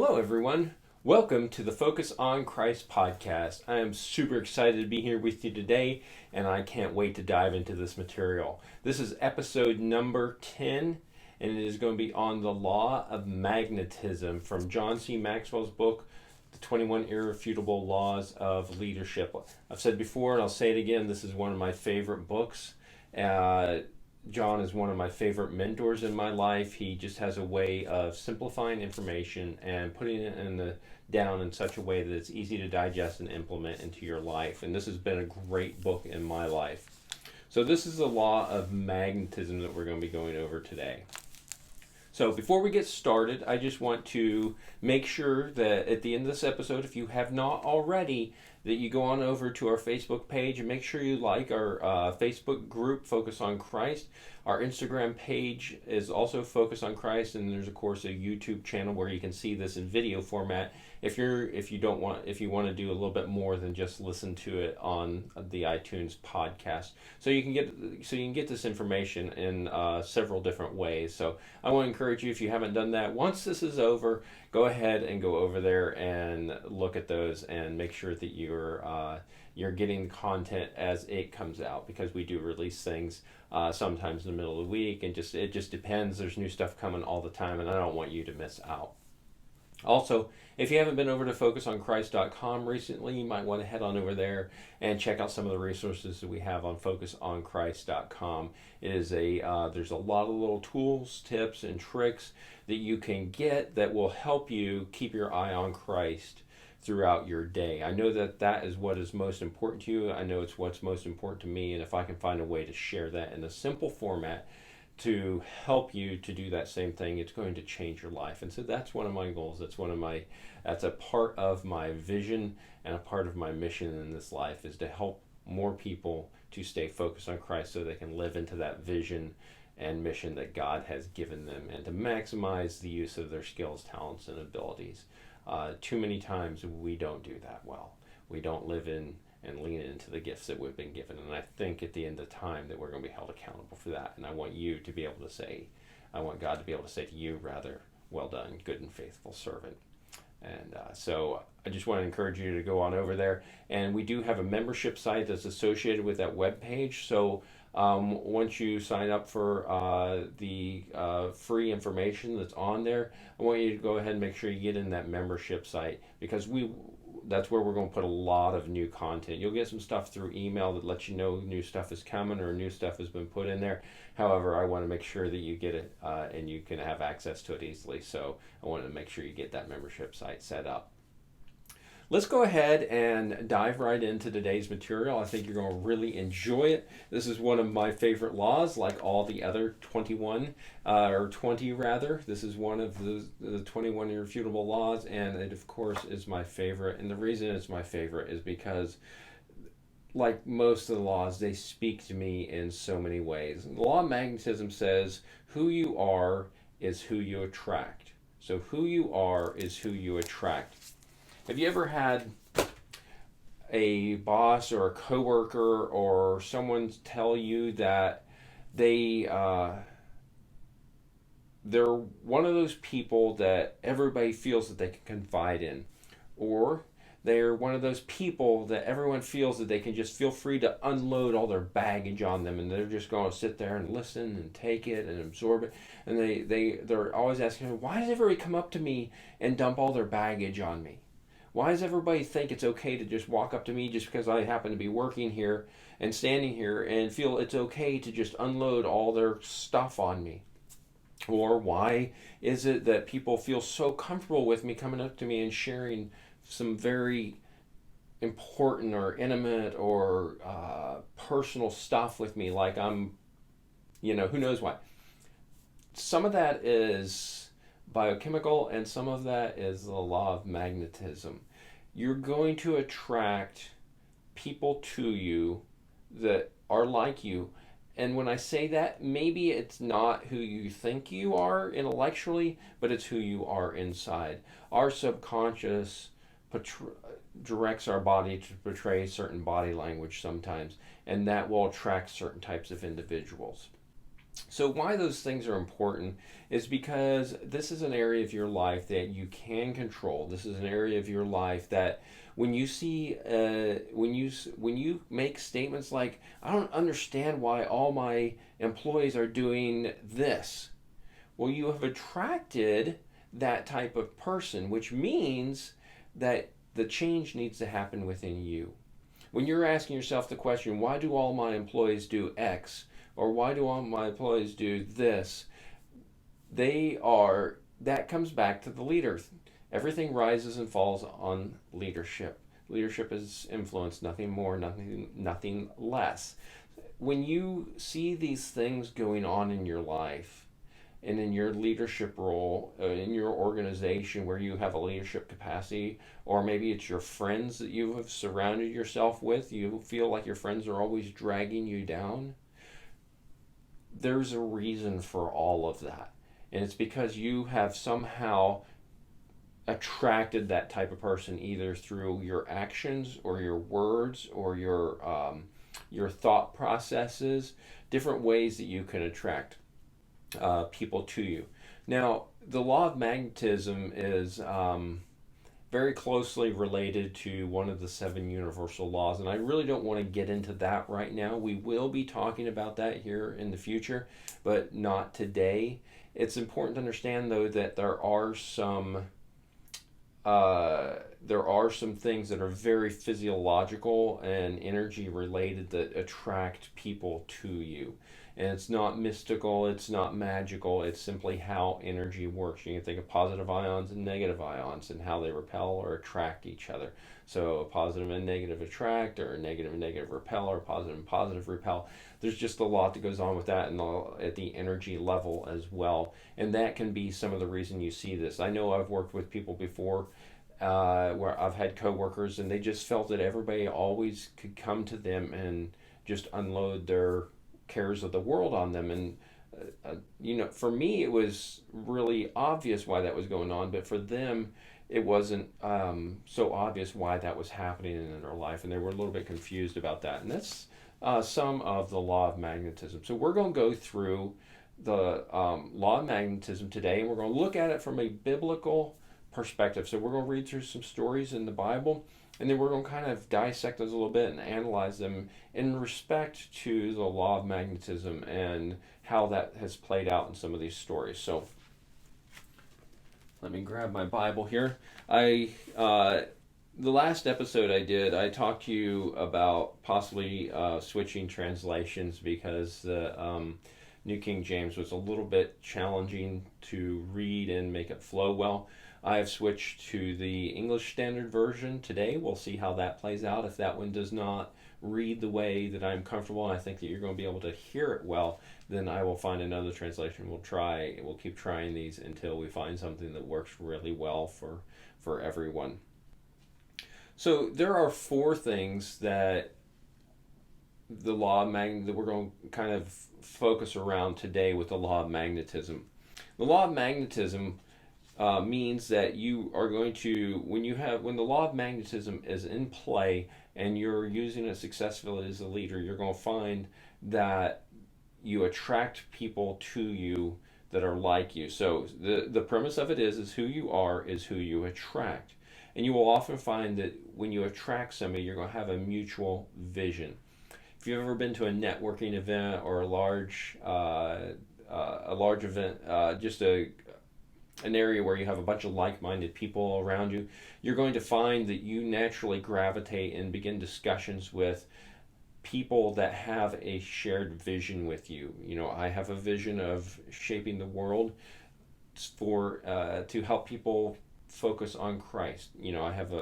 Hello, everyone. Welcome to the Focus on Christ podcast. I am super excited to be here with you today, and I can't wait to dive into this material. This is episode number 10, and it is going to be on the law of magnetism from John C. Maxwell's book, The 21 Irrefutable Laws of Leadership. I've said before, and I'll say it again, this is one of my favorite books. John is one of my favorite mentors in my life. He just has a way of simplifying information and putting it down in such a way that it's easy to digest and implement into your life. And this has been a great book in my life. So this is the law of magnetism that we're going to be going over today. So before we get started, I just want to make sure that at the end of this episode, if you have not already, that you go on over to our Facebook page and make sure you like our Facebook group, Focus on Christ. Our Instagram page is also Focus on Christ, and there's of course a YouTube channel where you can see this in video format. If you want to do a little bit more than just listen to it on the iTunes podcast, so you can get this information in several different ways. So I want to encourage you, if you haven't done that, once this is over, go ahead and go over there and look at those and make sure that you're getting content as it comes out, because we do release things sometimes in the middle of the week, and it just depends. There's new stuff coming all the time, and I don't want you to miss out. Also, if you haven't been over to focusonchrist.com recently, you might want to head on over there and check out some of the resources that we have on focusonchrist.com. There's a lot of little tools, tips, and tricks that you can get that will help you keep your eye on Christ throughout your day. I know that is what is most important to you. I know it's what's most important to me, and if I can find a way to share that in a simple format to help you to do that same thing, it's going to change your life. And so that's one of my goals. That's a part of my vision and a part of my mission in this life, is to help more people to stay focused on Christ so they can live into that vision and mission that God has given them, and to maximize the use of their skills, talents, and abilities. Too many times we don't do that well. We don't live in and lean into the gifts that we've been given. And I think at the end of time that we're going to be held accountable for that. And I want God to be able to say to you, rather, well done, good and faithful servant. And so I just want to encourage you to go on over there. And we do have a membership site that's associated with that webpage. So once you sign up for the free information that's on there, I want you to go ahead and make sure you get in that membership site, because that's where we're going to put a lot of new content. You'll get some stuff through email that lets you know new stuff is coming or new stuff has been put in there. However, I want to make sure that you get it and you can have access to it easily. So I want to make sure you get that membership site set up. Let's go ahead and dive right into today's material. I think you're going to really enjoy it. This is one of my favorite laws, like all the other 21, or 20 rather. This is one of the 21 irrefutable laws, and it, of course, is my favorite. And the reason it's my favorite is because, like most of the laws, they speak to me in so many ways. The law of magnetism says, who you are is who you attract. So who you are is who you attract. Have you ever had a boss or a coworker or someone tell you that they're one of those people that everybody feels that they can confide in, or they're one of those people that everyone feels that they can just feel free to unload all their baggage on them, and they're just going to sit there and listen and take it and absorb it, and they're always asking, why does everybody come up to me and dump all their baggage on me? Why does everybody think it's okay to just walk up to me just because I happen to be working here and standing here, and feel it's okay to just unload all their stuff on me? Or why is it that people feel so comfortable with me coming up to me and sharing some very important or intimate or personal stuff with me, like I'm, who knows why? Some of that is biochemical, and some of that is the law of magnetism. You're going to attract people to you that are like you. And when I say that, maybe it's not who you think you are intellectually, but it's who you are inside. Our subconscious directs our body to portray certain body language sometimes, and that will attract certain types of individuals. So why those things are important is because this is an area of your life that you can control. This is an area of your life that when you see when you make statements like, I don't understand why all my employees are doing this. Well, you have attracted that type of person, which means that the change needs to happen within you. When you're asking yourself the question, why do all my employees do X? Or why do all my employees do this? That comes back to the leader. Everything rises and falls on leadership. Leadership is influence, nothing more, nothing less. When you see these things going on in your life, and in your leadership role, in your organization where you have a leadership capacity, or maybe it's your friends that you have surrounded yourself with, you feel like your friends are always dragging you down, there's a reason for all of that. And it's because you have somehow attracted that type of person either through your actions or your words or your thought processes, different ways that you can attract people to you. Now, the law of magnetism is very closely related to one of the seven universal laws, and I really don't want to get into that right now. We will be talking about that here in the future, but not today. It's important to understand, though, that there are some things that are very physiological and energy related that attract people to you. And it's not mystical, it's not magical, it's simply how energy works. You can think of positive ions and negative ions and how they repel or attract each other. So positive and negative attract, or negative and negative repel, or positive and positive repel. There's just a lot that goes on with that and at the energy level as well. And that can be some of the reason you see this. I know I've worked with people before where I've had coworkers and they just felt that everybody always could come to them and just unload their cares of the world on them. And for me it was really obvious why that was going on, but for them it wasn't so obvious why that was happening in their life, and they were a little bit confused about that. And that's some of the law of magnetism. So we're going to go through the law of magnetism today, and we're going to look at it from a biblical perspective. So we're going to read through some stories in the Bible, and then we're going to kind of dissect those a little bit and analyze them in respect to the law of magnetism and how that has played out in some of these stories. So let me grab my Bible here. The last episode I did, I talked to you about possibly switching translations because the New King James was a little bit challenging to read and make it flow well. I have switched to the English Standard Version today. We'll see how that plays out. If that one does not read the way that I'm comfortable and I think that you're going to be able to hear it well, then I will find another translation. We'll keep trying these until we find something that works really well for everyone. So there are four things that the law of that we're going to kind of focus around today with the law of magnetism. The law of magnetism means that you are going to, when the law of magnetism is in play and you're using it successfully as a leader, you're going to find that you attract people to you that are like you. So the premise of it is who you are is who you attract. And you will often find that when you attract somebody, you're going to have a mutual vision. If you've ever been to a networking event or a large event, just an area where you have a bunch of like-minded people around you, you're going to find that you naturally gravitate and begin discussions with people that have a shared vision with you. I have a vision of shaping the world to help people focus on Christ. I have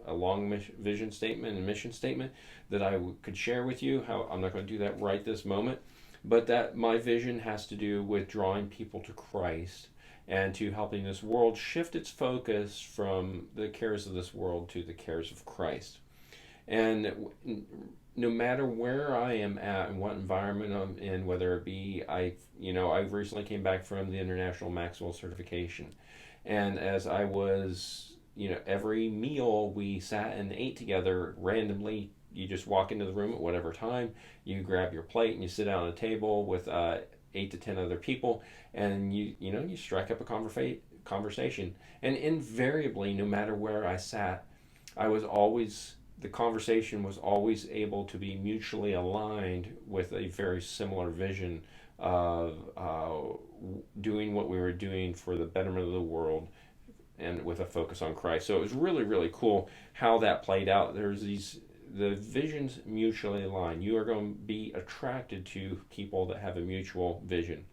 a long vision statement and mission statement that I could share with you. How I'm not going to do that right this moment, but that my vision has to do with drawing people to Christ and to helping this world shift its focus from the cares of this world to the cares of Christ. And no matter where I am at and what environment I'm in, whether it be I recently came back from the International Maxwell Certification, and as I was, every meal we sat and ate together randomly. You just walk into the room at whatever time, you grab your plate and you sit down at a table with 8 to 10 other people, and you strike up a conversation. And invariably, no matter where I sat, the conversation was always able to be mutually aligned with a very similar vision of doing what we were doing for the betterment of the world, and with a focus on Christ. So it was really, really cool how that played out. The visions mutually align. You are going to be attracted to people that have a mutual vision.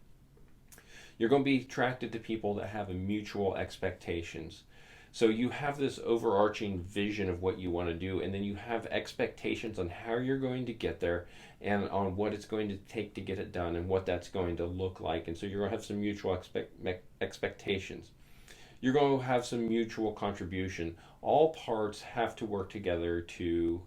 You're going to be attracted to people that have a mutual expectations. So you have this overarching vision of what you want to do, and then you have expectations on how you're going to get there and on what it's going to take to get it done and what that's going to look like. And so you're going to have some mutual expectations. You're going to have some mutual contribution. All parts have to work together to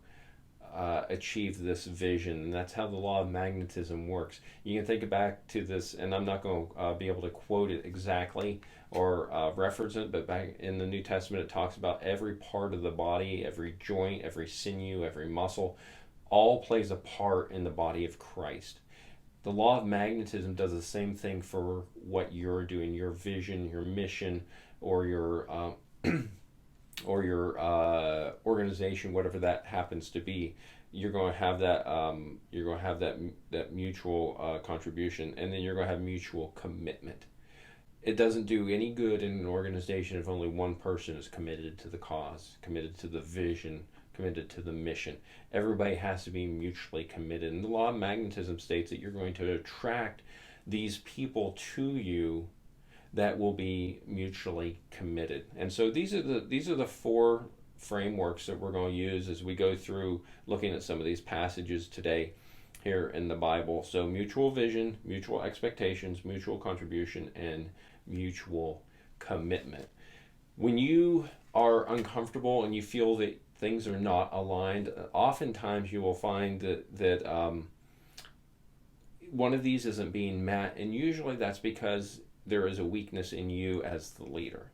achieve this vision, and that's how the law of magnetism works. You can think back to this, and I'm not going to be able to quote it exactly or reference it, but back in the New Testament it talks about every part of the body, every joint, every sinew, every muscle, all plays a part in the body of Christ. The law of magnetism does the same thing for what you're doing, your vision, your mission, or your organization, whatever that happens to be. You're going to have that. You're going to have that mutual contribution, and then you're going to have mutual commitment. It doesn't do any good in an organization if only one person is committed to the cause, committed to the vision, committed to the mission. Everybody has to be mutually committed. And the law of magnetism states that you're going to attract these people to you that will be mutually committed. And so these are the four frameworks that we're going to use as we go through looking at some of these passages today here in the Bible. So mutual vision, mutual expectations, mutual contribution, and mutual commitment. When you are uncomfortable and you feel that things are not aligned, oftentimes you will find that one of these isn't being met, and usually that's because there is a weakness in you as the leader,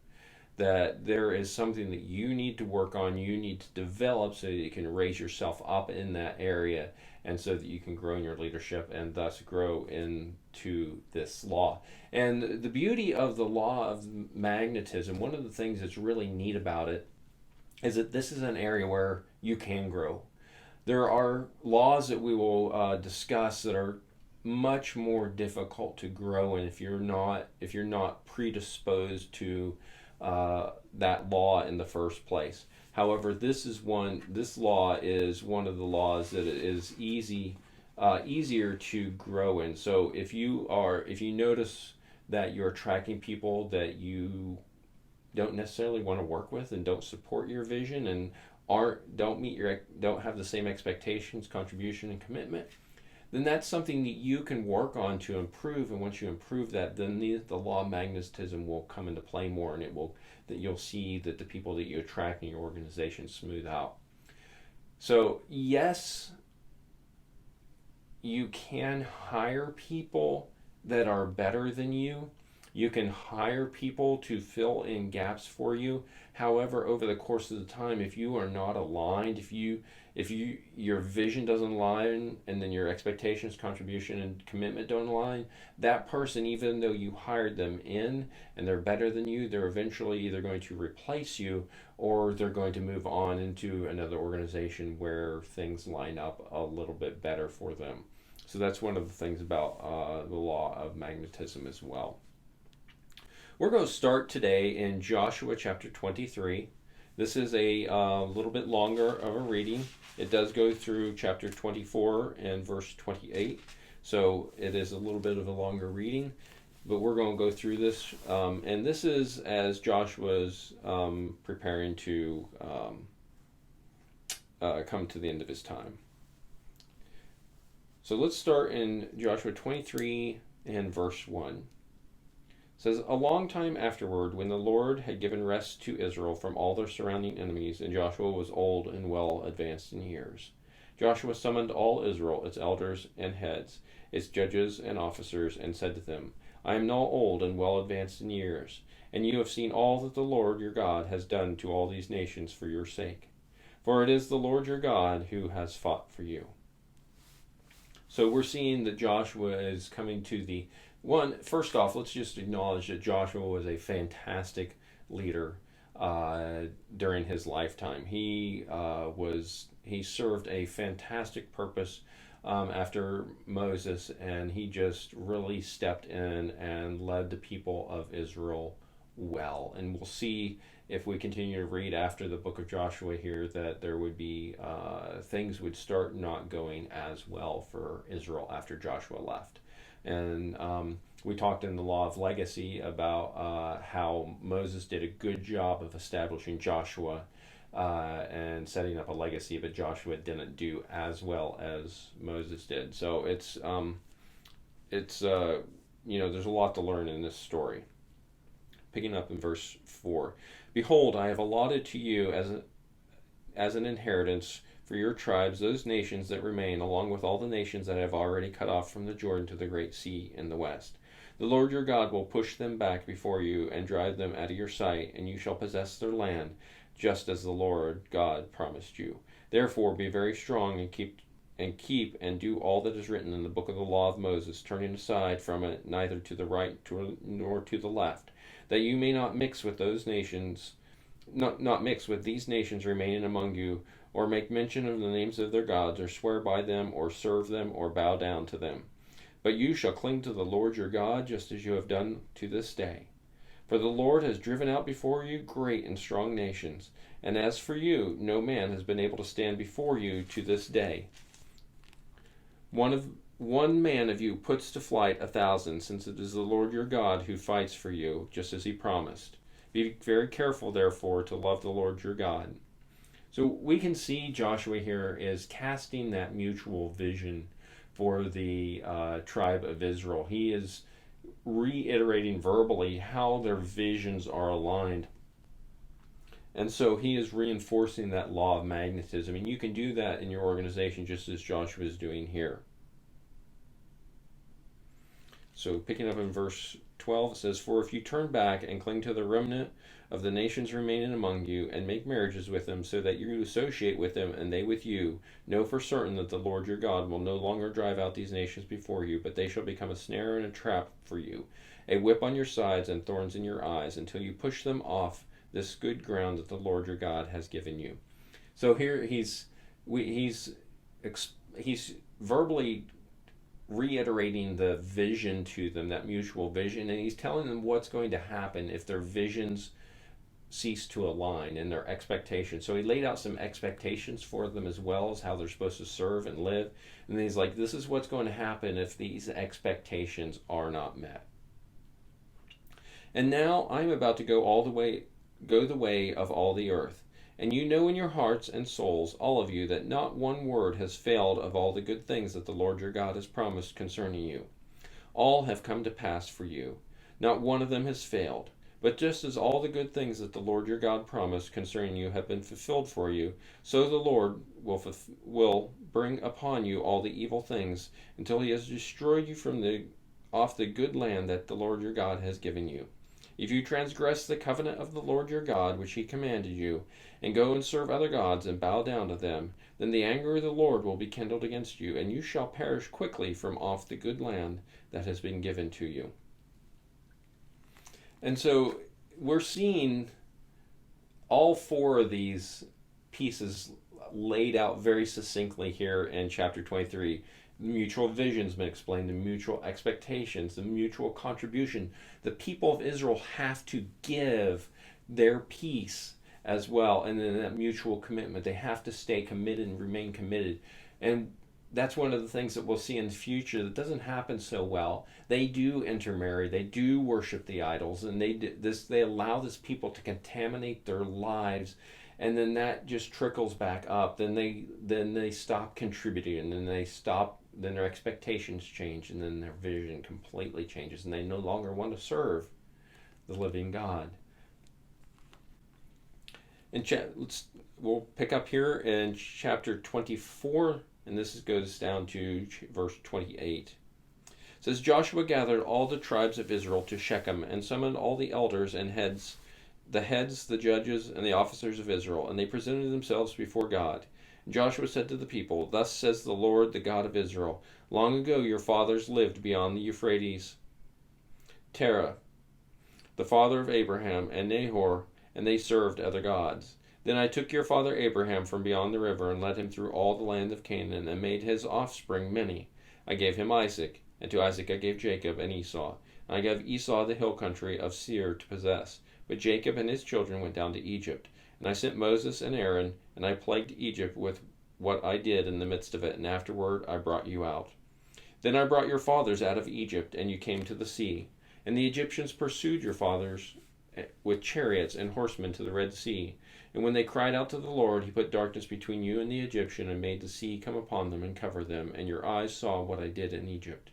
that there is something that you need to work on, you need to develop so that you can raise yourself up in that area, and so that you can grow in your leadership and thus grow into this law. And the beauty of the law of magnetism, one of the things that's really neat about it, is that this is an area where you can grow. There are laws that we will discuss that are much more difficult to grow in if you're not predisposed to that law in the first place. However, this law is one of the laws that is easier to grow in. So if you notice that you're attracting people that you don't necessarily want to work with and don't support your vision and don't have the same expectations, contribution, and commitment, then that's something that you can work on to improve. And once you improve that, then the law of magnetism will come into play more, and you'll see that the people that you attract in your organization smooth out. So yes, you can hire people that are better than you. You can hire people to fill in gaps for you. However, over the course of the time, if you are not aligned, if your vision doesn't align, and then your expectations, contribution, and commitment don't align, that person, even though you hired them in and they're better than you, they're eventually either going to replace you or they're going to move on into another organization where things line up a little bit better for them. So that's one of the things about the law of magnetism as well. We're going to start today in Joshua chapter 23. This is a little bit longer of a reading. It does go through chapter 24 and verse 28. So it is a little bit of a longer reading. But we're going to go through this. And this is as Joshua's preparing to come to the end of his time. So let's start in Joshua 23 and verse 1. It says, a long time afterward, when the Lord had given rest to Israel from all their surrounding enemies, and Joshua was old and well advanced in years, Joshua summoned all Israel, its elders and heads, its judges and officers, and said to them, I am now old and well advanced in years, and you have seen all that the Lord your God has done to all these nations for your sake. For it is the Lord your God who has fought for you. So we're seeing that Joshua is coming to the First off, let's just acknowledge that Joshua was a fantastic leader during his lifetime. He served a fantastic purpose after Moses, and he just really stepped in and led the people of Israel well. And we'll see if we continue to read after the book of Joshua here that there would be things would start not going as well for Israel after Joshua left. And we talked in the Law of Legacy about how Moses did a good job of establishing Joshua and setting up a legacy, but Joshua didn't do as well as Moses did. So it's there's a lot to learn in this story. Picking up in verse 4, behold, I have allotted to you as an inheritance for your tribes those nations that remain, along with all the nations that I have already cut off from the Jordan to the great sea in the west. The Lord your God will push them back before you and drive them out of your sight, and you shall possess their land, just as the Lord God promised you. Therefore be very strong and keep and do all that is written in the book of the law of Moses, turning aside from it neither to the right nor to the left, that you may not mix with those nations, not mix with these nations remaining among you, or make mention of the names of their gods, or swear by them, or serve them, or bow down to them. But you shall cling to the Lord your God, just as you have done to this day. For the Lord has driven out before you great and strong nations, and as for you, no man has been able to stand before you to this day. One man of you puts to flight 1,000, since it is the Lord your God who fights for you, just as he promised. Be very careful, therefore, to love the Lord your God. So we can see Joshua here is casting that mutual vision for the tribe of Israel. He is reiterating verbally how their visions are aligned. And so he is reinforcing that law of magnetism. And you can do that in your organization just as Joshua is doing here. So picking up in verse 12, it says, for if you turn back and cling to the remnant of the nations remaining among you, and make marriages with them, so that you associate with them, and they with you, know for certain that the Lord your God will no longer drive out these nations before you, but they shall become a snare and a trap for you, a whip on your sides and thorns in your eyes, until you push them off this good ground that the Lord your God has given you. So here he's verbally reiterating the vision to them, that mutual vision, and he's telling them what's going to happen if their visions cease to align and their expectations. So he laid out some expectations for them as well as how they're supposed to serve and live. And he's like, this is what's going to happen if these expectations are not met. And now I'm about to go the way of all the earth. And you know in your hearts and souls, all of you, that not one word has failed of all the good things that the Lord your God has promised concerning you. All have come to pass for you. Not one of them has failed. But just as all the good things that the Lord your God promised concerning you have been fulfilled for you, so the Lord will bring upon you all the evil things until he has destroyed you from off the good land that the Lord your God has given you. If you transgress the covenant of the Lord your God, which he commanded you, and go and serve other gods and bow down to them, then the anger of the Lord will be kindled against you, and you shall perish quickly from off the good land that has been given to you. And so we're seeing all four of these pieces laid out very succinctly here in chapter 23. The mutual vision's been explained, the mutual expectations, the mutual contribution. The people of Israel have to give their piece as well, and then that mutual commitment. They have to stay committed and remain committed. And that's one of the things that we'll see in the future that doesn't happen so well. They do intermarry, they do worship the idols, and they allow this people to contaminate their lives, and then that just trickles back up. Then they stop contributing, and then their expectations change, and then their vision completely changes, and they no longer want to serve the living God. We'll pick up here in chapter 24, and this goes down to verse 28. It says, Joshua gathered all the tribes of Israel to Shechem, and summoned all the elders and the judges, and the officers of Israel, and they presented themselves before God. And Joshua said to the people, thus says the Lord, the God of Israel, long ago your fathers lived beyond the Euphrates, Terah, the father of Abraham, and Nahor, and they served other gods. Then I took your father Abraham from beyond the river, and led him through all the land of Canaan, and made his offspring many. I gave him Isaac, and to Isaac I gave Jacob and Esau. And I gave Esau the hill country of Seir to possess. But Jacob and his children went down to Egypt. And I sent Moses and Aaron, and I plagued Egypt with what I did in the midst of it, and afterward I brought you out. Then I brought your fathers out of Egypt, and you came to the sea. And the Egyptians pursued your fathers with chariots and horsemen to the Red Sea. And when they cried out to the Lord, he put darkness between you and the Egyptian, and made the sea come upon them and cover them, and your eyes saw what I did in Egypt.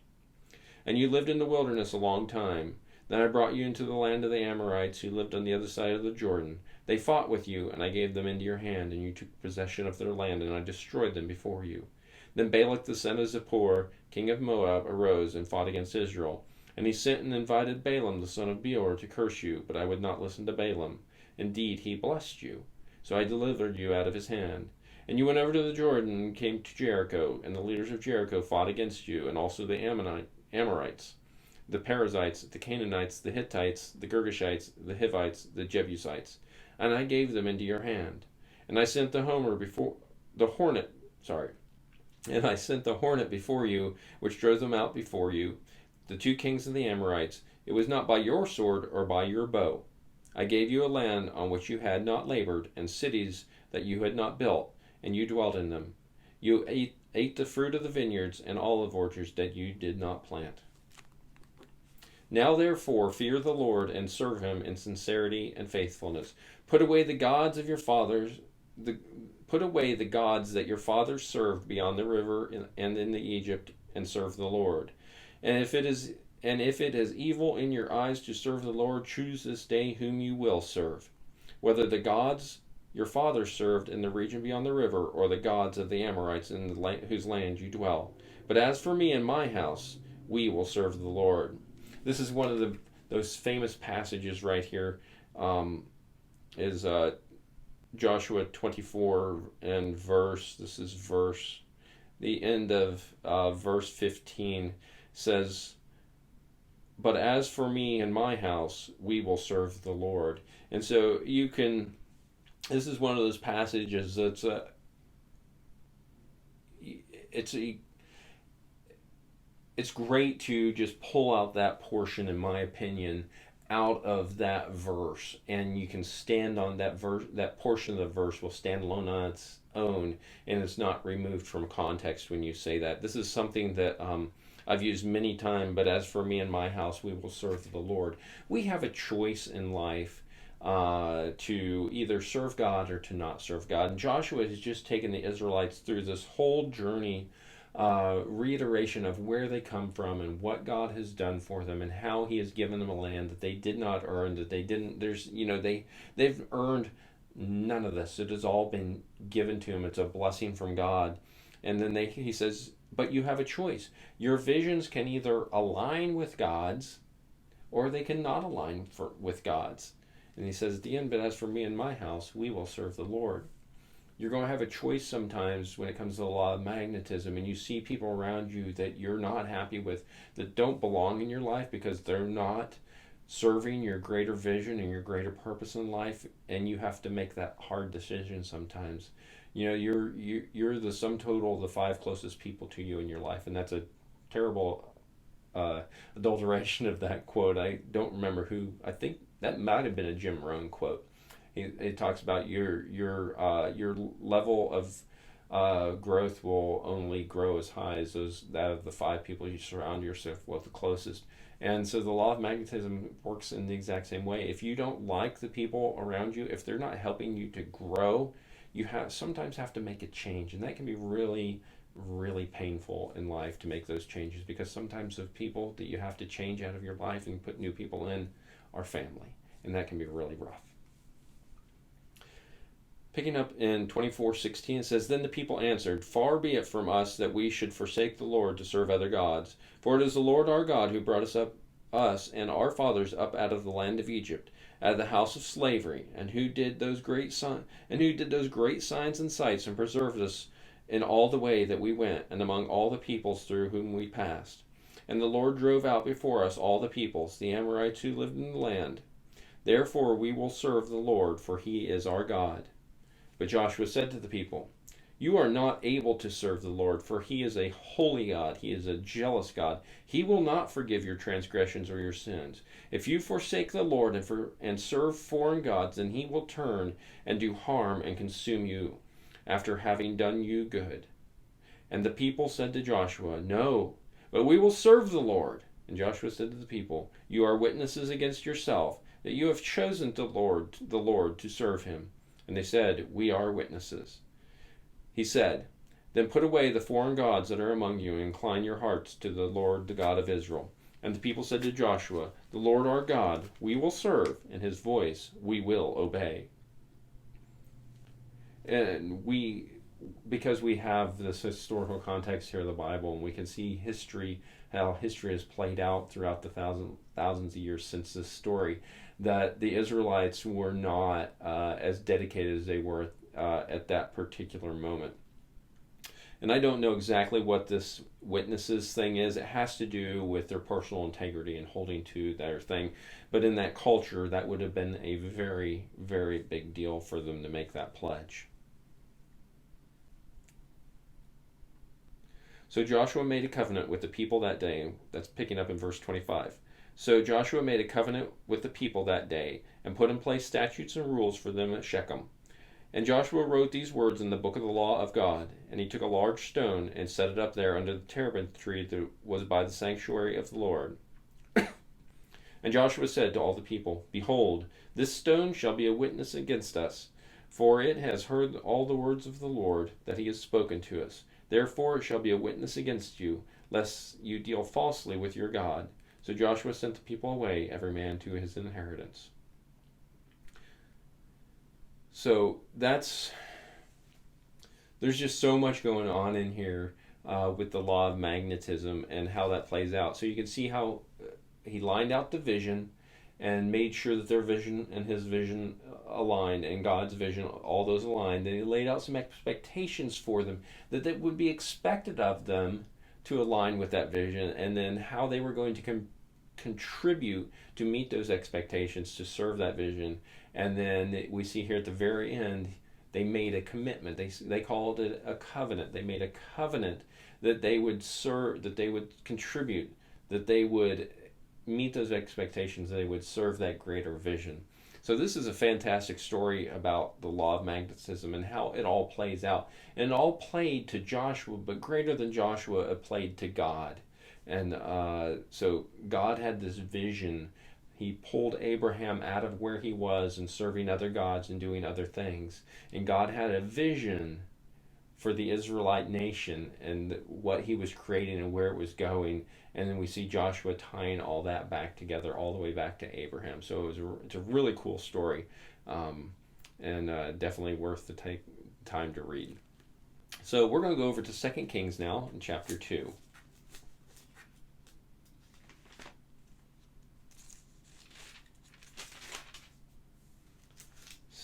And you lived in the wilderness a long time. Then I brought you into the land of the Amorites, who lived on the other side of the Jordan. They fought with you, and I gave them into your hand, and you took possession of their land, and I destroyed them before you. Then Balak the son of Zippor, king of Moab, arose and fought against Israel. And he sent and invited Balaam the son of Beor to curse you, but I would not listen to Balaam. Indeed, he blessed you. So I delivered you out of his hand. And you went over to the Jordan and came to Jericho, and the leaders of Jericho fought against you, and also the Amorites, the Perizzites, the Canaanites, the Hittites, the Girgashites, the Hivites, the Jebusites. And I gave them into your hand. And I sent the hornet before you, which drove them out before you, the two kings of the Amorites. It was not by your sword or by your bow. I gave you a land on which you had not labored, and cities that you had not built, and you dwelt in them. You ate the fruit of the vineyards and olive orchards that you did not plant. Now therefore fear the Lord and serve him in sincerity and faithfulness. Put away the gods of your fathers, put away the gods that your fathers served beyond the river and in the Egypt, and serve the Lord. And if it is evil in your eyes to serve the Lord, choose this day whom you will serve, whether the gods your fathers served in the region beyond the river, or the gods of the Amorites in whose land you dwell. But as for me and my house, we will serve the Lord. This is one of those famous passages right here. Is Joshua 24 and the end of verse 15 says, but as for me and my house, we will serve the Lord. And so this is one of those passages that's it's great to just pull out that portion, in my opinion, out of that verse, and you can stand on that verse. That portion of the verse will stand alone on its own, and it's not removed from context when you say that. This is something that I've used many times. But as for me and my house, we will serve the Lord. We have a choice in life to either serve God or to not serve God. And Joshua has just taken the Israelites through this whole journey, reiteration of where they come from and what God has done for them, and how He has given them a land that they did not earn, that they didn't. They've earned none of this. It has all been given to them. It's a blessing from God. And then He says, but you have a choice. Your visions can either align with God's, or they can not align with God's. And He says at the end, but as for me and my house, we will serve the Lord. You're going to have a choice sometimes when it comes to the law of magnetism, and you see people around you that you're not happy with, that don't belong in your life because they're not serving your greater vision and your greater purpose in life, and you have to make that hard decision sometimes. You're the sum total of the 5 closest people to you in your life, and that's a terrible adulteration of that quote. I don't remember who. I think that might have been a Jim Rohn quote. He talks about your level of growth will only grow as high as that of the 5 people you surround yourself with, the closest. And so the law of magnetism works in the exact same way. If you don't like the people around you, if they're not helping you to grow, you sometimes have to make a change, and that can be really, really painful in life to make those changes, because sometimes the people that you have to change out of your life and put new people in are family, and that can be really rough. Picking up in 24:16, it says, then the people answered, far be it from us that we should forsake the Lord to serve other gods. For it is the Lord our God who brought us and our fathers up out of the land of Egypt, out of the house of slavery, and who did those great signs and sights, and preserved us in all the way that we went, and among all the peoples through whom we passed. And the Lord drove out before us all the peoples, the Amorites who lived in the land. Therefore we will serve the Lord, for he is our God. But Joshua said to the people, You are not able to serve the Lord, for he is a holy God. He is a jealous God. He will not forgive your transgressions or your sins. If you forsake the Lord and serve foreign gods, then he will turn and do harm and consume you, after having done you good. And the people said to Joshua, No, but we will serve the Lord. And Joshua said to the people, You are witnesses against yourself, that you have chosen the Lord to serve him. And they said, We are witnesses. He said, Then put away the foreign gods that are among you, and incline your hearts to the Lord, the God of Israel. And the people said to Joshua, The Lord our God we will serve, and his voice we will obey. And because we have this historical context here of the Bible, and we can see history, how history has played out throughout the thousands of years since this story, that the Israelites were not as dedicated as they were at that particular moment. And I don't know exactly what this witnesses thing is. It has to do with their personal integrity and holding to their thing. But in that culture, that would have been a very, very big deal for them to make that pledge. So Joshua made a covenant with the people that day. That's picking up in verse 25. So Joshua made a covenant with the people that day, and put in place statutes and rules for them at Shechem. And Joshua wrote these words in the book of the law of God, and he took a large stone and set it up there under the terebinth tree that was by the sanctuary of the Lord. And Joshua said to all the people, Behold, this stone shall be a witness against us, for it has heard all the words of the Lord that he has spoken to us. Therefore it shall be a witness against you, lest you deal falsely with your God. So Joshua sent the people away, every man to his inheritance. So there's just so much going on in here with the law of magnetism and how that plays out. So you can see how he lined out the vision and made sure that their vision and his vision aligned, and God's vision, all those aligned. And he laid out some expectations for them that would be expected of them to align with that vision, and then how they were going to contribute to meet those expectations, to serve that vision. And then we see here at the very end, they made a commitment. They called it a covenant. They made a covenant that they would serve, that they would contribute, that they would meet those expectations, that they would serve that greater vision. So this is a fantastic story about the law of magnetism and how it all plays out. And it all played to Joshua, but greater than Joshua, it played to God. And so God had this vision. He pulled Abraham out of where he was and serving other gods and doing other things. And God had a vision for the Israelite nation and what he was creating and where it was going. And then we see Joshua tying all that back together, all the way back to Abraham. So it's a really cool story, and definitely worth the time to read. So we're going to go over to 2 Kings now in chapter 2.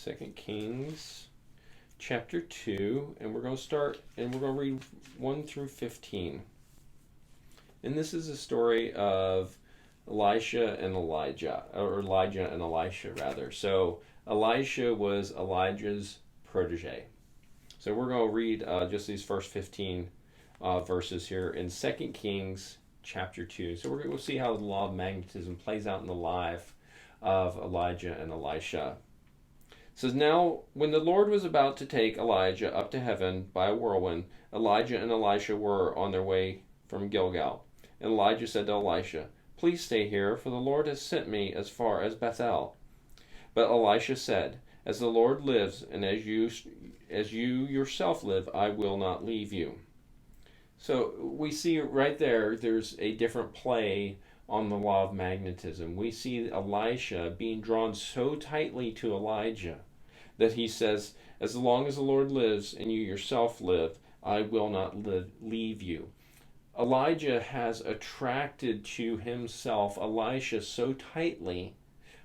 2 Kings chapter 2, and we're going to start, and we're going to read 1 through 15. And this is a story of Elijah and Elisha, rather. So Elisha was Elijah's protege. So we're going to read just these first 15 verses here in 2 Kings chapter 2. So we're going to see how the law of magnetism plays out in the life of Elijah and Elisha. It says, Now, when the Lord was about to take Elijah up to heaven by a whirlwind, Elijah and Elisha were on their way from Gilgal. And Elijah said to Elisha, Please stay here, for the Lord has sent me as far as Bethel. But Elisha said, As the Lord lives, and as you yourself live, I will not leave you. So we see right there's a different play on the law of magnetism. We see Elisha being drawn so tightly to Elijah that he says, As long as the Lord lives and you yourself live, I will not leave you. Elijah has attracted to himself Elisha so tightly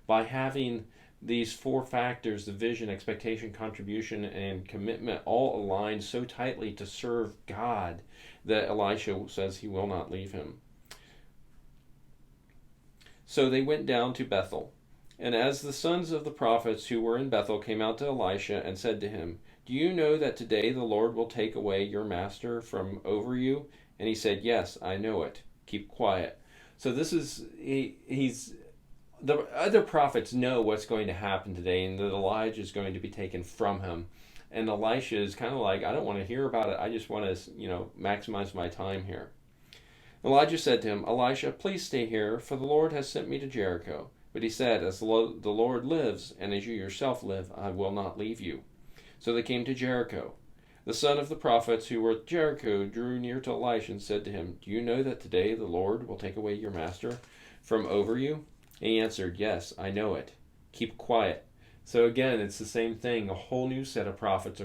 by having these four factors, the vision, expectation, contribution, and commitment, all aligned so tightly to serve God, that Elisha says he will not leave him. So they went down to Bethel. And as the sons of the prophets who were in Bethel came out to Elisha and said to him, "Do you know that today the Lord will take away your master from over you?" And he said, "Yes, I know it. Keep quiet." So this is he's the other prophets know what's going to happen today, and that Elijah is going to be taken from him. And Elisha is kind of like, I don't want to hear about it. I just want to, maximize my time here. Elijah said to him, "Elisha, please stay here, for the Lord has sent me to Jericho." But he said, "As the Lord lives, and as you yourself live, I will not leave you." So they came to Jericho. The son of the prophets who were at Jericho drew near to Elisha and said to him, "Do you know that today the Lord will take away your master from over you?" And he answered, "Yes, I know it. Keep quiet." So again, it's the same thing. A whole new set of prophets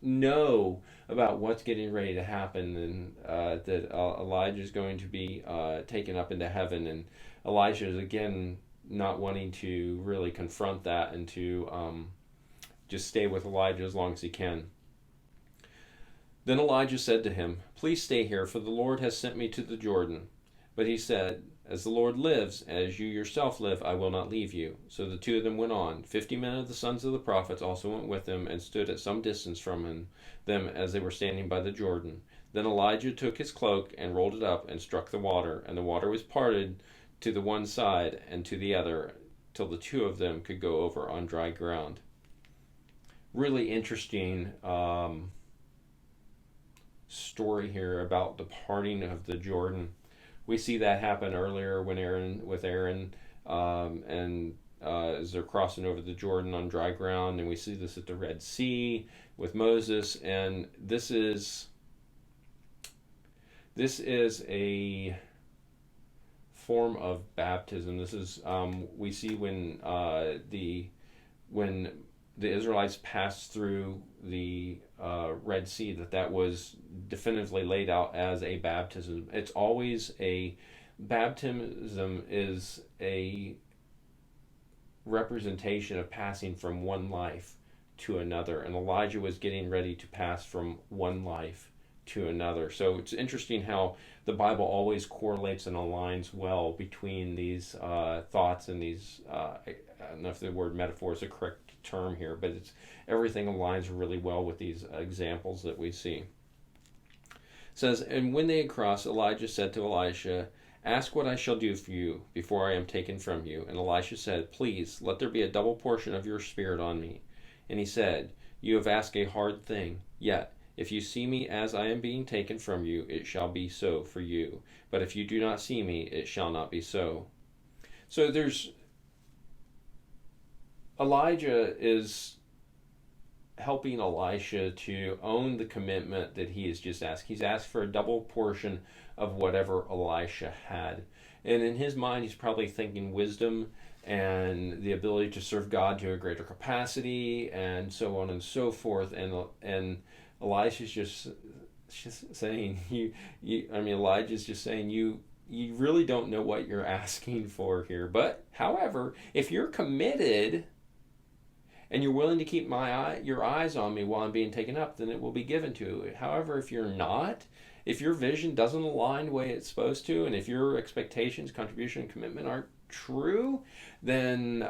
know about what's getting ready to happen, and that Elijah is going to be taken up into heaven, and Elijah is again not wanting to really confront that, and to just stay with Elijah as long as he can. Then Elijah said to him, "Please stay here, for the Lord has sent me to the Jordan." But he said, "As the Lord lives, as you yourself live, I will not leave you." So the two of them went on. 50 men of the sons of the prophets also went with them, and stood at some distance from them as they were standing by the Jordan. Then Elijah took his cloak and rolled it up and struck the water, and the water was parted to the one side and to the other, till the two of them could go over on dry ground. Really interesting story here about the parting of the Jordan. We see that happen earlier when Aaron, and as they're crossing over the Jordan on dry ground, and we see this at the Red Sea with Moses. And this is a form of baptism. This is we see when the Israelites passed through the Red Sea, that was definitively laid out as a baptism. It's always baptism is a representation of passing from one life to another, and Elijah was getting ready to pass from one life to another. So it's interesting how the Bible always correlates and aligns well between these thoughts and these. I don't know if the word metaphor is the correct term here, but everything aligns really well with these examples that we see. It says, "And when they had crossed, Elijah said to Elisha, 'Ask what I shall do for you before I am taken from you.' And Elisha said, 'Please, let there be a double portion of your spirit on me.' And he said, 'You have asked a hard thing. Yet, if you see me as I am being taken from you, it shall be so for you. But if you do not see me, it shall not be so.'" So Elijah is helping Elisha to own the commitment that he has just asked. He's asked for a double portion of whatever Elisha had. And in his mind, he's probably thinking wisdom and the ability to serve God to a greater capacity, and so on and so forth. And Elisha's just saying, Elijah's just saying, you really don't know what you're asking for here. But, however, if you're committed and you're willing to keep your eyes on me while I'm being taken up, then it will be given to you. However, if you're not, if your vision doesn't align the way it's supposed to, and if your expectations, contribution, and commitment aren't true, then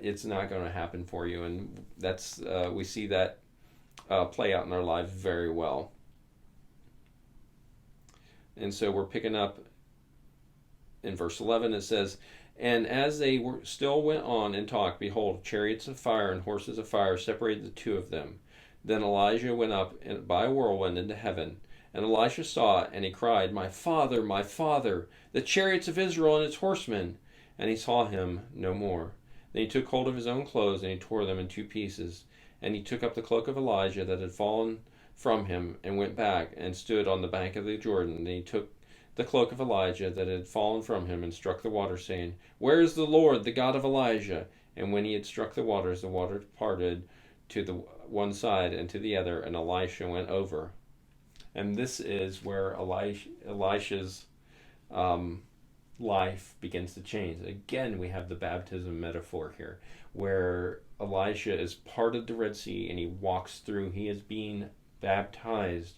it's not going to happen for you. And that's we see that play out in our lives very well. And so we're picking up in verse 11. It says, "And as they still went on and talked, behold, chariots of fire and horses of fire separated the two of them. Then Elijah went up by a whirlwind into heaven. And Elisha saw it, and he cried, 'My father, my father, the chariots of Israel and its horsemen!' And he saw him no more. Then he took hold of his own clothes, and he tore them in two pieces. And he took up the cloak of Elijah that had fallen from him, and went back, and stood on the bank of the Jordan. And he took the cloak of Elijah that had fallen from him, and struck the water, saying, 'Where is the Lord, the God of Elijah?' And when he had struck the water parted to the one side and to the other, and Elisha went over." And this is where Elisha's life begins to change. Again, we have the baptism metaphor here, where Elisha is part of the Red Sea, and he walks through. He is being baptized,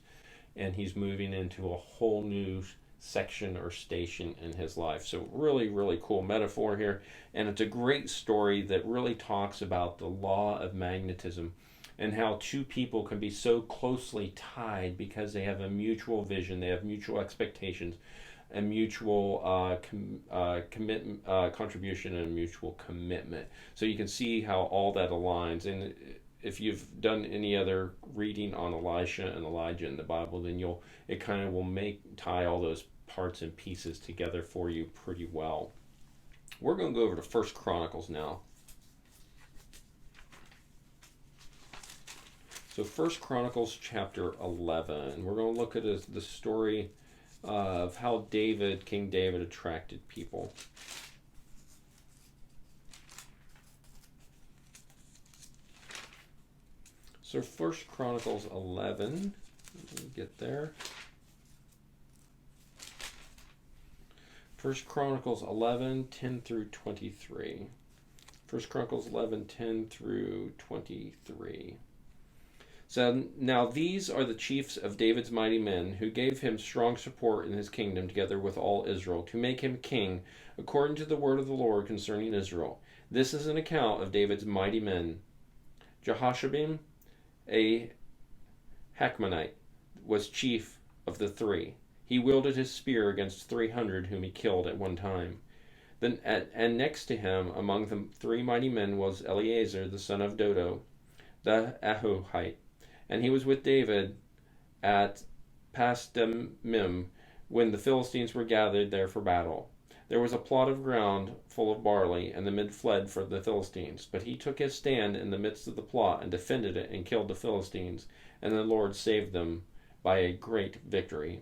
and he's moving into a whole new section or station in his life. So really, really cool metaphor here. And it's a great story that really talks about the law of magnetism and how two people can be so closely tied because they have a mutual vision, they have mutual expectations, a mutual commitment, contribution, and a mutual commitment. So you can see how all that aligns. And if you've done any other reading on Elisha and Elijah in the Bible, then it kind of will tie all those parts and pieces together for you pretty well. We're going to go over to 1 Chronicles now. So 1 Chronicles chapter 11. We're going to look at the story of how King David attracted people. So 1 Chronicles 11, let me get there. 1 Chronicles 11, 10 through 23. 1 Chronicles 11, 10 through 23. So now these are the chiefs of David's mighty men, who gave him strong support in his kingdom together with all Israel, to make him king, according to the word of the Lord concerning Israel. This is an account of David's mighty men. Jehoshabim, a Hakmonite, was chief of the three. He wielded his spear against 300 whom he killed at one time. And next to him among the three mighty men was Eleazar the son of Dodo, the Ahohite. And he was with David at Pasdammim when the Philistines were gathered there for battle. There was a plot of ground full of barley, and the men fled for the Philistines. But he took his stand in the midst of the plot and defended it and killed the Philistines, and the Lord saved them by a great victory.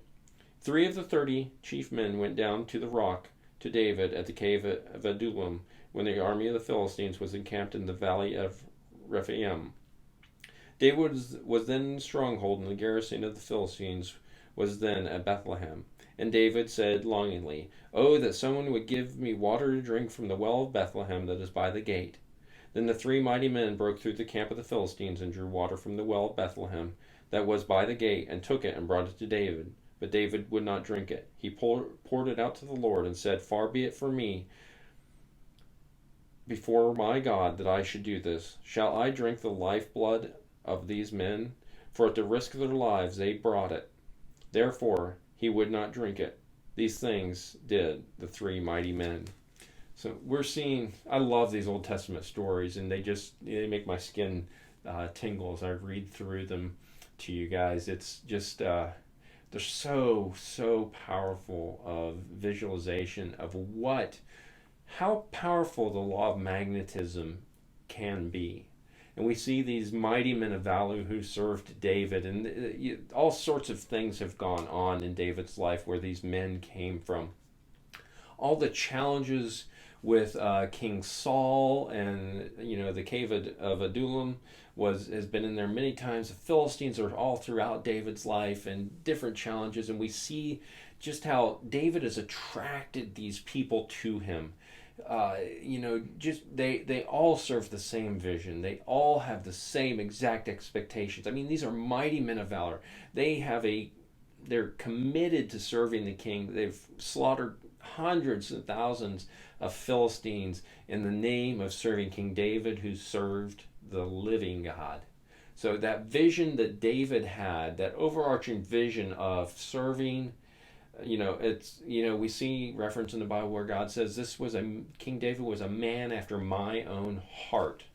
3 of the 30 chief men went down to the rock to David at the cave of Adullam when the army of the Philistines was encamped in the valley of Rephaim. David was then in the stronghold, and the garrison of the Philistines was then at Bethlehem. And David said longingly, "Oh, that someone would give me water to drink from the well of Bethlehem that is by the gate." Then the 3 mighty men broke through the camp of the Philistines and drew water from the well of Bethlehem that was by the gate, and took it and brought it to David. But David would not drink it. He poured it out to the Lord and said, "Far be it from me before my God that I should do this. Shall I drink the lifeblood of these men? For at the risk of their lives they brought it." Therefore he would not drink it. These things did the 3 mighty men. So we're seeing, I love these Old Testament stories, and they make my skin tingle as I read through them to you guys. It's just, they're so powerful of visualization of how powerful the law of magnetism can be. And we see these mighty men of valor who served David, and all sorts of things have gone on in David's life where these men came from. All the challenges with King Saul and the cave of Adullam has been in there many times. The Philistines are all throughout David's life and different challenges, and we see just how David has attracted these people to him. They all serve the same vision. They all have the same exact expectations. I mean, these are mighty men of valor. They're committed to serving the king. They've slaughtered hundreds and thousands of Philistines in the name of serving King David, who served the living God. So that vision that David had, that overarching vision of serving, we see reference in the Bible where God says King David was a man after my own heart.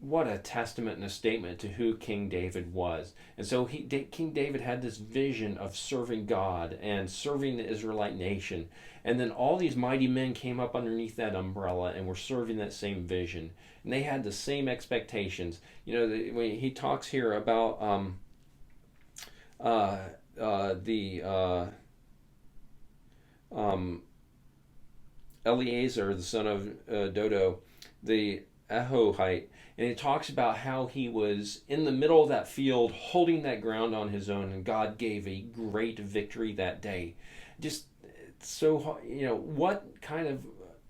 What a testament and a statement to who King David was. And so King David had this vision of serving God and serving the Israelite nation. And then all these mighty men came up underneath that umbrella and were serving that same vision. And they had the same expectations. When he talks here about Eleazar, the son of Dodo, the Ahohite, and it talks about how he was in the middle of that field holding that ground on his own, and God gave a great victory that day. Just so,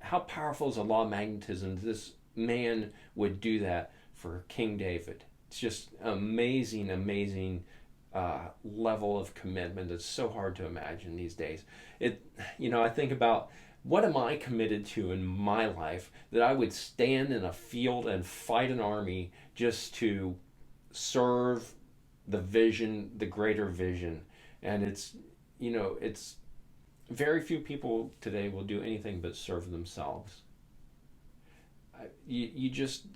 how powerful is the law of magnetism? This man would do that for King David. It's just amazing level of commitment that's so hard to imagine these days. I think about what am I committed to in my life that I would stand in a field and fight an army just to serve the vision, the greater vision. And it's very few people today will do anything but serve themselves. You just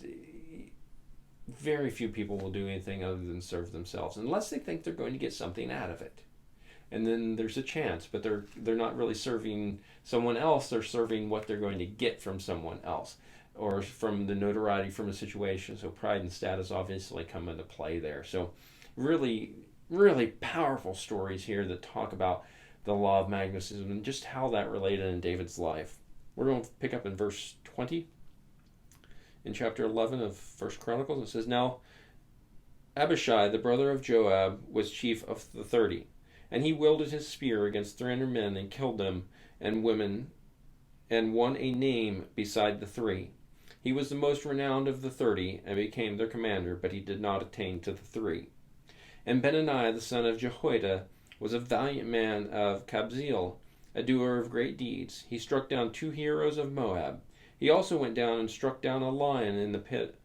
very few people will do anything other than serve themselves unless they think they're going to get something out of it. And then there's a chance, but they're not really serving someone else. They're serving what they're going to get from someone else, or from the notoriety from a situation. So pride and status obviously come into play there. So really, really powerful stories here that talk about the law of magnetism and just how that related in David's life. We're going to pick up in verse 20 in chapter 11 of 1 Chronicles. It says, "Now Abishai, the brother of Joab, was chief of the 30. And he wielded his spear against 300 men and killed them and women and won a name beside the 3. He was the most renowned of the 30 and became their commander, but he did not attain to the 3. And Benaniah, the son of Jehoiada, was a valiant man of Kabzeel, a doer of great deeds. He struck down 2 heroes of Moab. He also went down and struck down a lion in a pit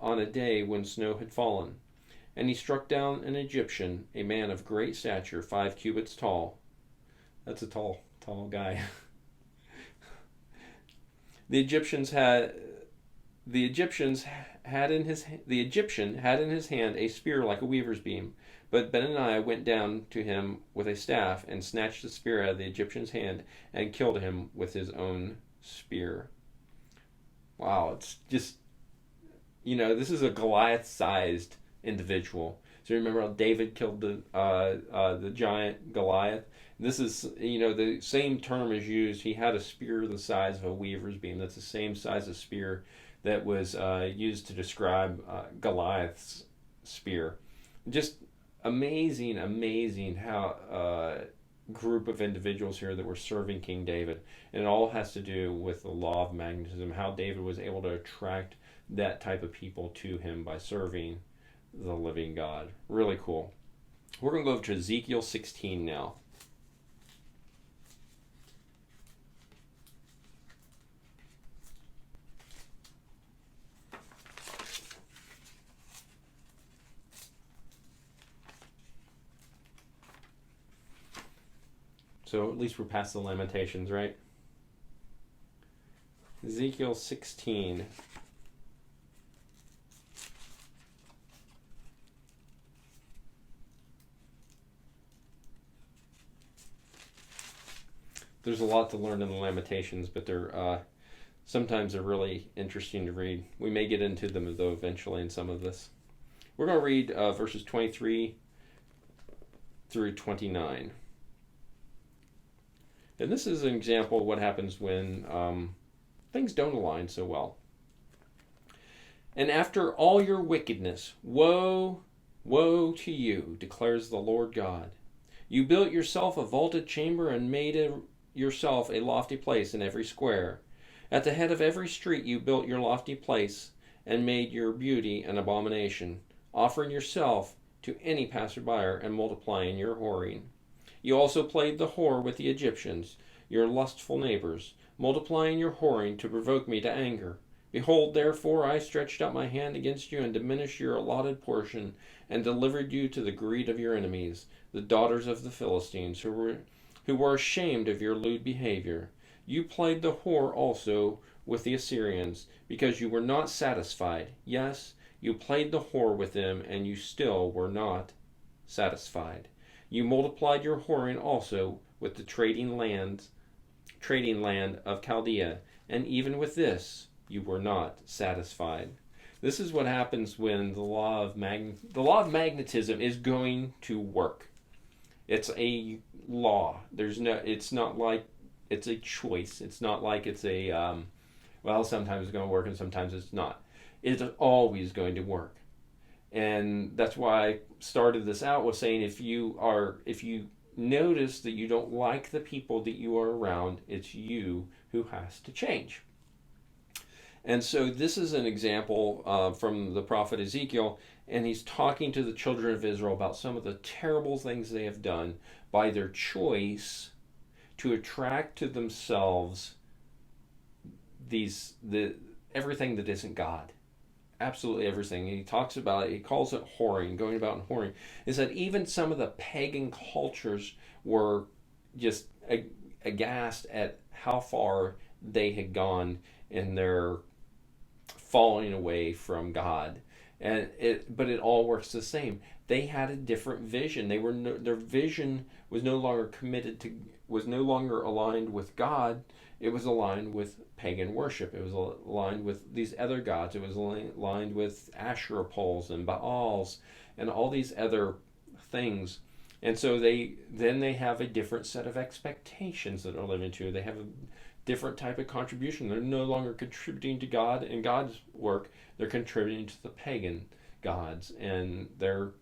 on a day when snow had fallen. And he struck down an Egyptian, a man of great stature, 5 cubits tall." That's a tall guy. The Egyptian had in his hand a spear like a weaver's beam, but Benaniah went down to him with a staff and snatched the spear out of the Egyptian's hand and killed him with his own spear. Wow, it's just, this is a Goliath-sized individual. So remember how David killed the giant Goliath? This is, the same term is used. He had a spear the size of a weaver's beam. That's the same size of spear that was used to describe Goliath's spear. Just amazing how group of individuals here that were serving King David. And it all has to do with the law of magnetism, how David was able to attract that type of people to him by serving the living God. Really cool. We're going to go over to Ezekiel 16 now. So at least we're past the Lamentations, right? Ezekiel 16. There's a lot to learn in the Lamentations, but sometimes they're really interesting to read. We may get into them, though, eventually in some of this. We're going to read verses 23 through 29. And this is an example of what happens when things don't align so well. "And after all your wickedness, woe to you, declares the Lord God. You built yourself a vaulted chamber and made yourself a lofty place in every square. At the head of every street you built your lofty place and made your beauty an abomination, offering yourself to any passerby and multiplying your whoring. You also played the whore with the Egyptians, your lustful neighbors, multiplying your whoring to provoke me to anger. Behold, therefore, I stretched out my hand against you and diminished your allotted portion and delivered you to the greed of your enemies, the daughters of the Philistines, who were ashamed of your lewd behavior. You played the whore also with the Assyrians, because you were not satisfied. Yes, you played the whore with them, and you still were not satisfied. You multiplied your whoring also with the trading land of Chaldea, and even with this you were not satisfied." This is what happens when the law of magnetism is going to work. It's a law. It's not like it's a choice. It's not like it's a sometimes it's going to work and sometimes it's not. It's always going to work. And that's why I started this out with saying if you notice that you don't like the people that you are around, it's you who has to change. And so this is an example from the prophet Ezekiel, and he's talking to the children of Israel about some of the terrible things they have done by their choice to attract to themselves the everything that isn't God. Absolutely everything. And he talks about it, he calls it whoring, going about and whoring, is that even some of the pagan cultures were just aghast at how far they had gone in their falling away from God. But it all works the same. They had a different vision. Their vision was no longer was no longer aligned with God. It was aligned with pagan worship. It was aligned with these other gods. It was aligned with Asherah poles and Baals and all these other things. And so they have a different set of expectations that are living to. They have a different type of contribution. They're no longer contributing to God and God's work. They're contributing to the pagan gods and their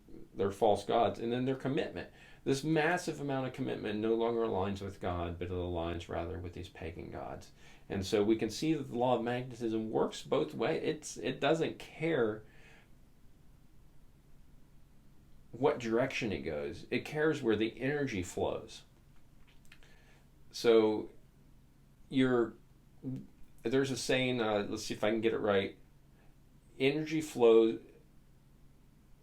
false gods. And then their commitment. This massive amount of commitment no longer aligns with God, but it aligns rather with these pagan gods. And so we can see that the law of magnetism works both ways. It doesn't care what direction it goes. It cares where the energy flows. So there's a saying, let's see if I can get it right. Energy flows,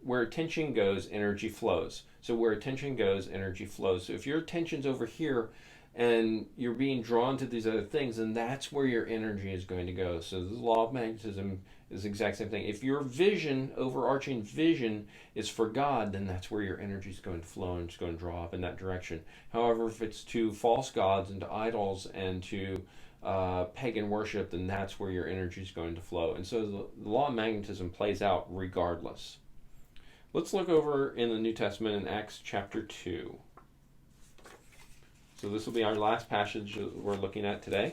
where attention goes, energy flows. So where attention goes, energy flows. So if your attention's over here and you're being drawn to these other things, then that's where your energy is going to go. So the law of magnetism is the exact same thing. If your vision, overarching vision, is for God, then that's where your energy is going to flow and it's going to draw up in that direction. However, if it's to false gods and to idols and to pagan worship, then that's where your energy is going to flow. And so the law of magnetism plays out regardless. Let's look over in the New Testament in Acts chapter 2. So this will be our last passage that we're looking at today.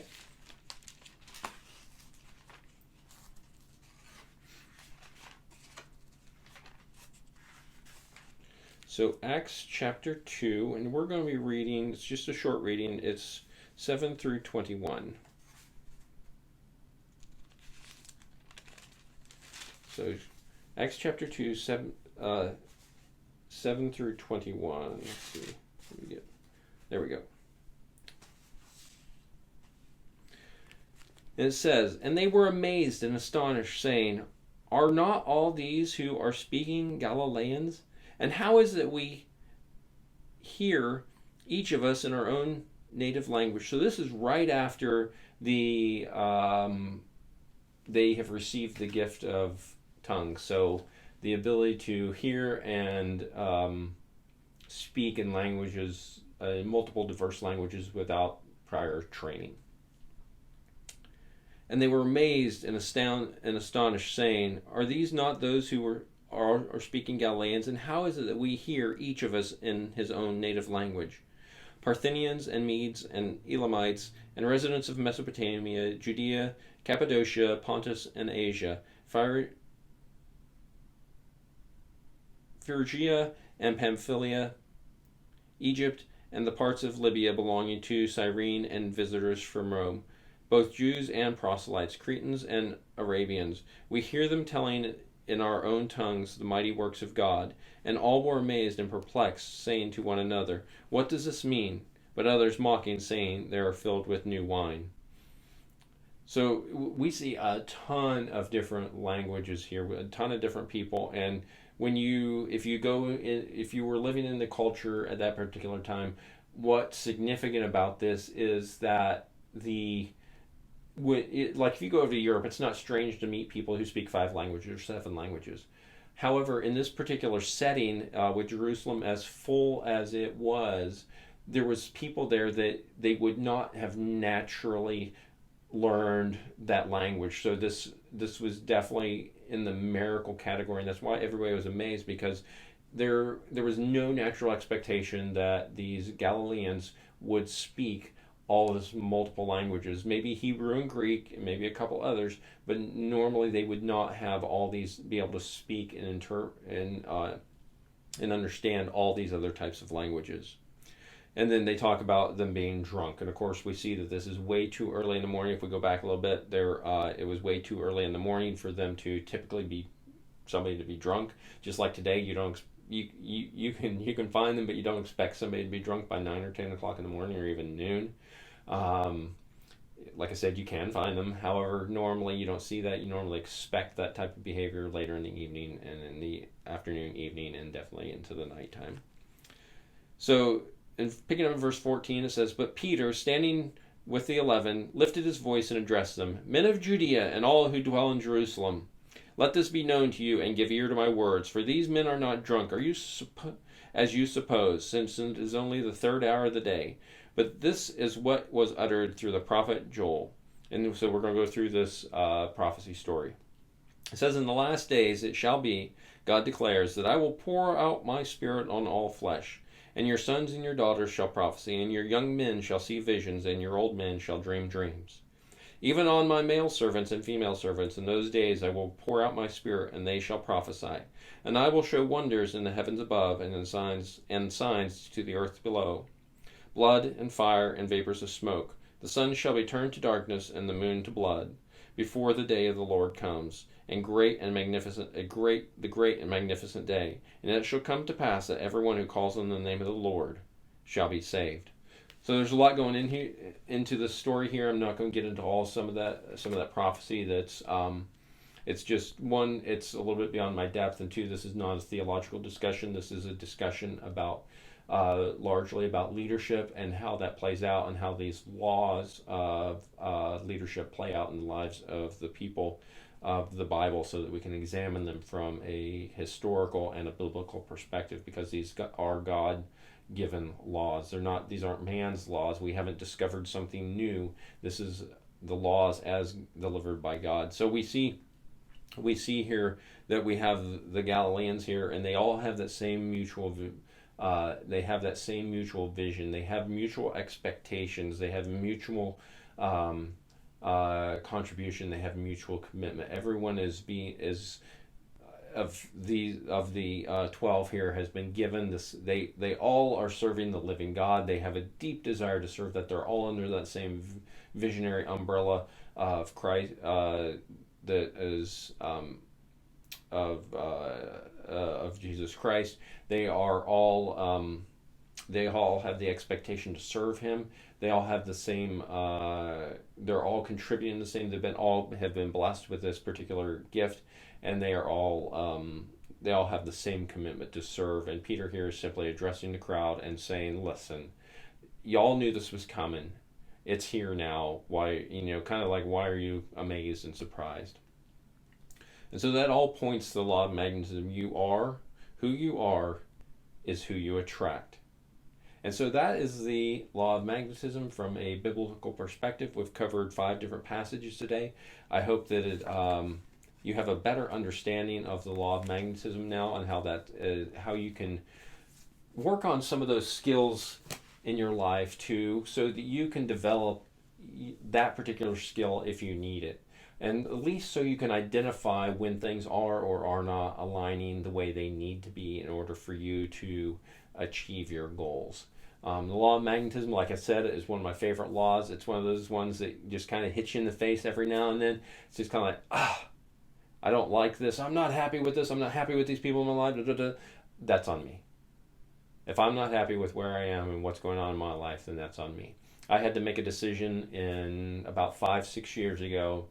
So Acts chapter 2, and we're going to be reading, it's just a short reading, it's 7 through 21. So Acts chapter 2, 7 through 21. Let's see. There we go. And it says, "And they were amazed and astonished, saying, Are not all these who are speaking Galileans? And how is it we hear each of us in our own native language?" So this is right after they have received the gift of tongues. So the ability to hear and speak in languages, multiple diverse languages without prior training. "And they were amazed and astonished, saying, Are these not those who are speaking Galileans? And how is it that we hear each of us in his own native language? Parthians and Medes and Elamites and residents of Mesopotamia, Judea, Cappadocia, Pontus and Asia, Phrygia and Pamphylia, Egypt, and the parts of Libya belonging to Cyrene, and visitors from Rome, both Jews and proselytes, Cretans and Arabians. We hear them telling in our own tongues the mighty works of God. And all were amazed and perplexed, saying to one another, What does this mean? But others mocking, saying, They are filled with new wine." So we see a ton of different languages here, a ton of different people. And if you were living in the culture at that particular time, what's significant about this is that if you go over to Europe, it's not strange to meet people who speak 5 languages or 7 languages. However, in this particular setting, with Jerusalem as full as it was, there was people there that they would not have naturally learned that language. So this was definitely in the miracle category, and that's why everybody was amazed, because there was no natural expectation that these Galileans would speak all of these multiple languages, maybe Hebrew and Greek, and maybe a couple others, but normally they would not have all these, be able to speak and understand all these other types of languages. And then they talk about them being drunk, and of course we see that this is way too early in the morning. If we go back a little bit, it was way too early in the morning for them to typically be somebody to be drunk. Just like today, you can find them, but you don't expect somebody to be drunk by 9 or 10 o'clock in the morning, or even noon. Um, like I said, you can find them. However, normally you don't see that. You normally expect that type of behavior later in the evening and in the afternoon, evening, and definitely into the nighttime. So, in picking up in verse 14, it says, "But Peter, standing with the 11, lifted his voice and addressed them, 'Men of Judea and all who dwell in Jerusalem, let this be known to you, and give ear to my words. For these men are not drunk, as you suppose, since it is only the third hour of the day. But this is what was uttered through the prophet Joel.'" And so we're going to go through this prophecy story. It says, "In the last days it shall be, God declares, that I will pour out my spirit on all flesh. And your sons and your daughters shall prophesy, and your young men shall see visions, and your old men shall dream dreams. Even on my male servants and female servants in those days I will pour out my spirit, and they shall prophesy. And I will show wonders in the heavens above, and signs to the earth below, blood and fire and vapors of smoke. The sun shall be turned to darkness, and the moon to blood, before the day of the Lord comes, and the great and magnificent day. And it shall come to pass that everyone who calls on the name of the Lord shall be saved." So there's a lot going in here into the story here. I'm not going to get into all some of that prophecy. It's just one, it's a little bit beyond my depth, and two, this is not a theological discussion. This is a discussion about largely about leadership and how that plays out, and how these laws of leadership play out in the lives of the people of the Bible, so that we can examine them from a historical and a biblical perspective, because these are God-given laws. These aren't man's laws. We haven't discovered something new. This is the laws as delivered by God. So we see here that we have the Galileans here, and they all have that same mutual they have that same mutual vision. They have mutual expectations. They have mutual contribution. They have mutual commitment. Everyone is of the 12 here has been given this. They all are serving the living God. They have a deep desire to serve. That they're all under that same visionary umbrella of Christ. That is of Jesus Christ. They all have the expectation to serve Him. They all have the same. They're all contributing the same. All have been blessed with this particular gift, and they all have the same commitment to serve. And Peter here is simply addressing the crowd and saying, "Listen, y'all knew this was coming. It's here now. Why, kind of like, why are you amazed and surprised?" And so that all points to the law of magnetism. You are who you are is who you attract. And so that is the law of magnetism from a biblical perspective. We've covered 5 different passages today. I hope that you have a better understanding of the law of magnetism now, and how you can work on some of those skills in your life too, so that you can develop that particular skill if you need it. And at least so you can identify when things are or are not aligning the way they need to be in order for you to achieve your goals. The law of magnetism, like I said, is one of my favorite laws. It's one of those ones that just kind of hits you in the face every now and then. It's just kind of like, I don't like this. I'm not happy with this. I'm not happy with these people in my life. Da, da, da. That's on me. If I'm not happy with where I am and what's going on in my life, then that's on me. I had to make a decision in about 5-6 years ago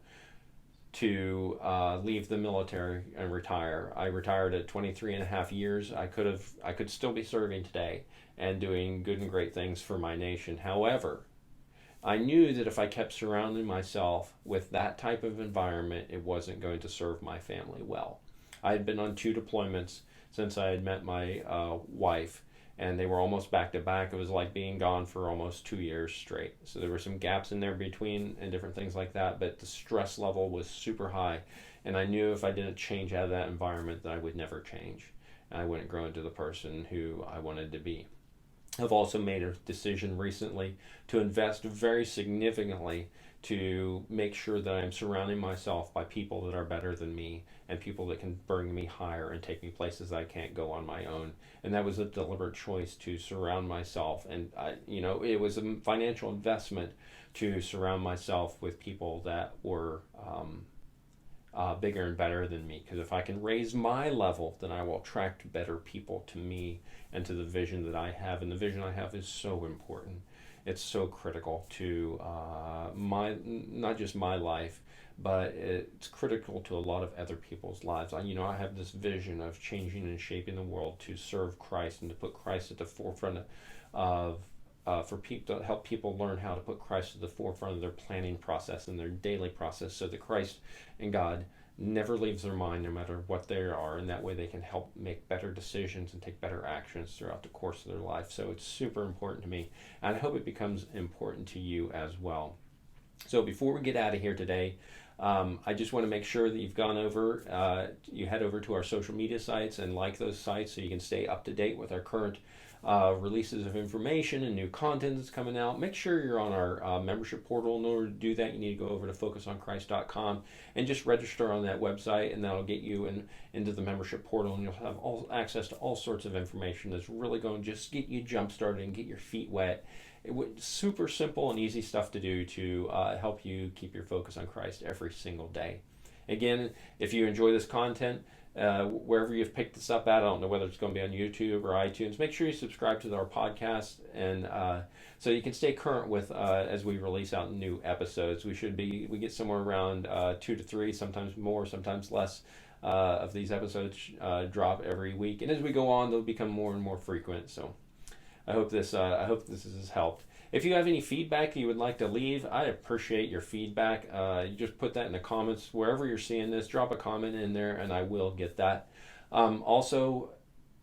to leave the military and retire. I retired at 23 and a half years. I could still be serving today and doing good and great things for my nation. However, I knew that if I kept surrounding myself with that type of environment, it wasn't going to serve my family well. I had been on 2 deployments since I had met my wife, and they were almost back to back. It was like being gone for almost 2 years straight. So there were some gaps in there between and different things like that, but the stress level was super high. And I knew if I didn't change out of that environment, that I would never change. And I wouldn't grow into the person who I wanted to be. I've also made a decision recently to invest very significantly to make sure that I'm surrounding myself by people that are better than me and people that can bring me higher and take me places I can't go on my own. And that was a deliberate choice to surround myself. And it was a financial investment to surround myself with people that were bigger and better than me. Because if I can raise my level, then I will attract better people to me and to the vision that I have. And the vision I have is so important. It's so critical to not just my life, but it's critical to a lot of other people's lives. I have this vision of changing and shaping the world to serve Christ and to put Christ at the forefront of for people to help people learn how to put Christ at the forefront of their planning process and their daily process, so that Christ and God never leaves their mind no matter what they are, and that way they can help make better decisions and take better actions throughout the course of their life. So it's super important to me, and I hope it becomes important to you as well. So before we get out of here today, I just want to make sure that you've gone over, you head over to our social media sites and like those sites so you can stay up to date with our current releases of information and new content that's coming out. Make sure you're on our membership portal. In order to do that, you need to go over to focusonchrist.com and just register on that website, and that'll get you into the membership portal, and you'll have access to all sorts of information that's really going to just get you jump started and get your feet wet. Super simple and easy stuff to do to help you keep your focus on Christ every single day. Again, if you enjoy this content, wherever you've picked this up at, I don't know whether it's going to be on YouTube or iTunes, make sure you subscribe to our podcast, and so you can stay current with as we release out new episodes. We get somewhere around 2 to 3, sometimes more, sometimes less, of these episodes drop every week, and as we go on, they'll become more and more frequent. So I hope this has helped. If you have any feedback you would like to leave, I appreciate your feedback. You just put that in the comments wherever you're seeing this. Drop a comment in there, and I will get that. Also,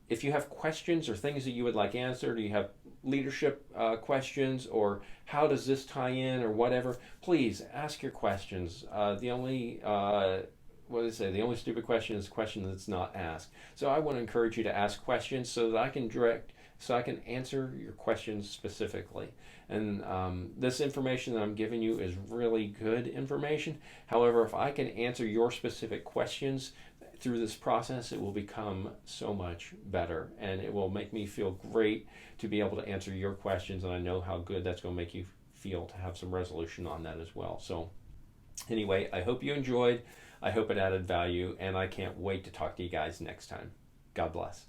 if you have questions or things that you would like answered, or you have leadership questions, or how does this tie in, or whatever, please ask your questions. The only the only stupid question is a question that's not asked. So I want to encourage you to ask questions so that I can answer your questions specifically. And this information that I'm giving you is really good information. However, if I can answer your specific questions through this process, it will become so much better, and it will make me feel great to be able to answer your questions, and I know how good that's going to make you feel to have some resolution on that as well. So anyway, I hope you enjoyed. I hope it added value, and I can't wait to talk to you guys next time. God bless.